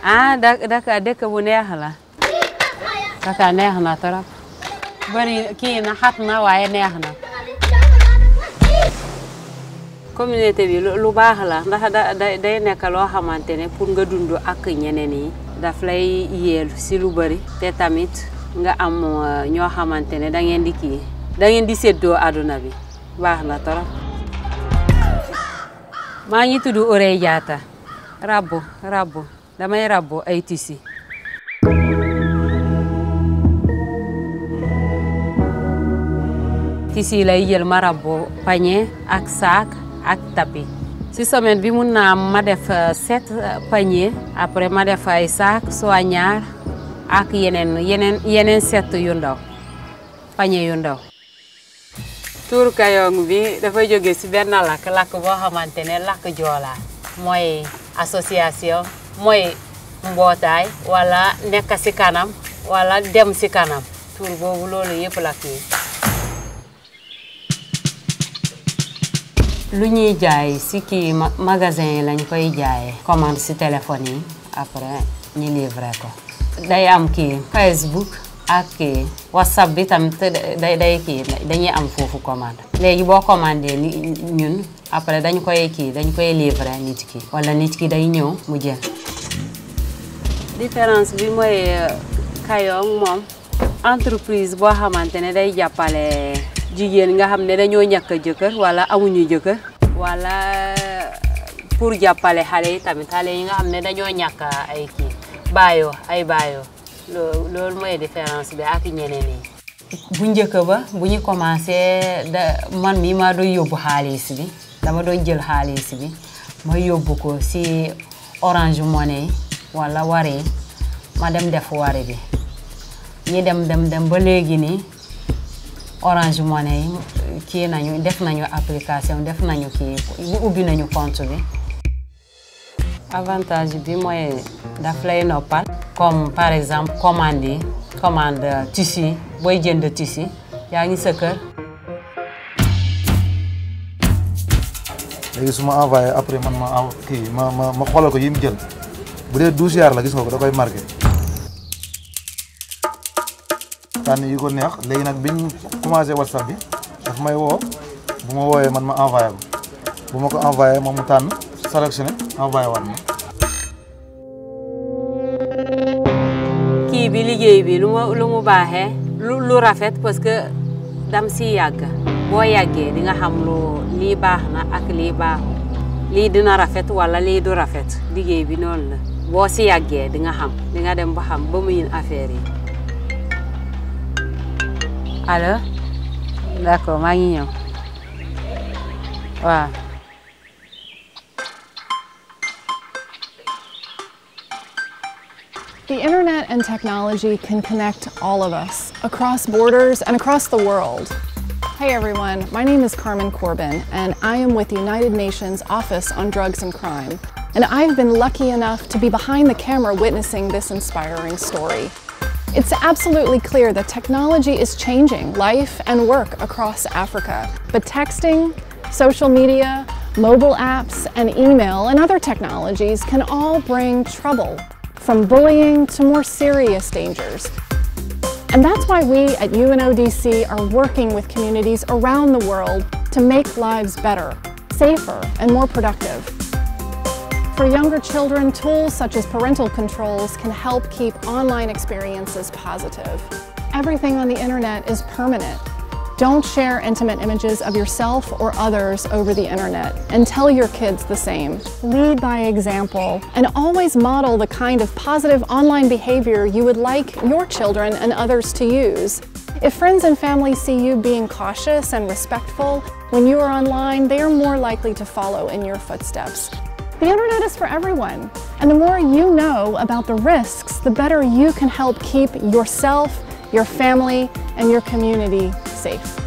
ah Dakar dëkk bu neex la Dakar neex na trop bari kii na xat na waaye neex na communauté bi lu baax la ndax day nekk loo xamante ne pour nga dund ak ñeneen yi daf lay yeel si lu bari te tamit nga am ñoo xamante ne da ngeen di séddoo àdduna bi baax na trop. maa ngi tudd Ourey Diatta rabbu damay rabbu ay tissu. tissu lay jël ma rabbu panier ak sac ak tapis. si semaine bi mun naa ma def 7 panier après ma def ay sac soit ñaar ak yeneen 7 yu ndaw panier yu ndaw. Tuur Kayong bi dafa jóge si benn lakk boo xamante ne lakk Joola mooy association mooy mbootaay wala nekk si kanam wala dem si kanam tuur boobu loolu yëpp lakk yi. lu ñuy jaay si kii magasin yi lañ koy jaayee commande si téléphone yi après ñu livrer ko. day am kii Facebook ak kii WhatsApp bi tamit day kii dañuy am foofu commande. léegi boo commandé ñun après dañ koy livrer nit ki wala nit ki day ñëw mu jël. différence bi mooy Kayong moom entreprise boo xamante ne day jàppale jigéen nga xam ne dañoo ñàkk jëkkër wala amuñu jëkkër wala pour jàppale xale yi tamit xale yi nga xam ne dañoo ñàkk ay kii ay baayoo loolu mooy différence bi ak ñeneen yi. bu njëkk ba bu ñu commencé man mi maa doon yóbbu xaalis bi dama doon jël xaalis bi ma yóbbu ko si Orange Money wala Wari ma dem def Wari bi ñi dem ba léegi nii Orange Money kii nañu def nañu application def nañu kii ubbi nañu compte bi. avantage bi mooy daf lay noppal comme par exemple commande tissu booy jënd tissu yaa ngi sa kër. léegi su ma envoyé après man ma xoolal ko yi mu jël bu dee 12 yaar la gis nga ko da koy marqué. tànn yi ko neex léegi nag biñ commencé WhatsApp bi daf may woo bu ma wooyee man ma envoyé ko bu ma ko envoyé moom mu tànn sélectionné envoyé waat ma. kii bi liggéey bi lu mu baaxee lu rafet parce que dam si yàgg boo yàggee di nga xam lii baax na ak lii baaxu lii dina rafet wala lii du rafet liggéey bi noonu la boo si yàggee di nga xam di nga dem ba xam ba muy affaire yi. allo d'accord maa ngi ñëw waaw. The internet and technology can connect all of us across borders and across the world. Hey everyone, my name is Carmen Corbin and I am with the United Nations Office on Drugs and Crime. And I've been lucky enough to be behind the camera witnessing this inspiring story. It's absolutely clear that technology is changing life and work across Africa. But texting, social media, mobile apps, and email and other technologies can all bring trouble, from bullying to more serious dangers. And that's why we at UNODC are working with communities around the world to make lives better, safer, and more productive. For younger children, tools such as parental controls can help keep online experiences positive. Everything on the internet is permanent. Don't share intimate images of yourself or others over the internet, and tell your kids the same. Lead by example, and always model the kind of positive online behavior you would like your children and others to use. If friends and family see you being cautious and respectful when you are online, they are more likely to follow in your footsteps. The internet is for everyone, and the more you know about the risks, the better you can help keep yourself, your family, and your community safe.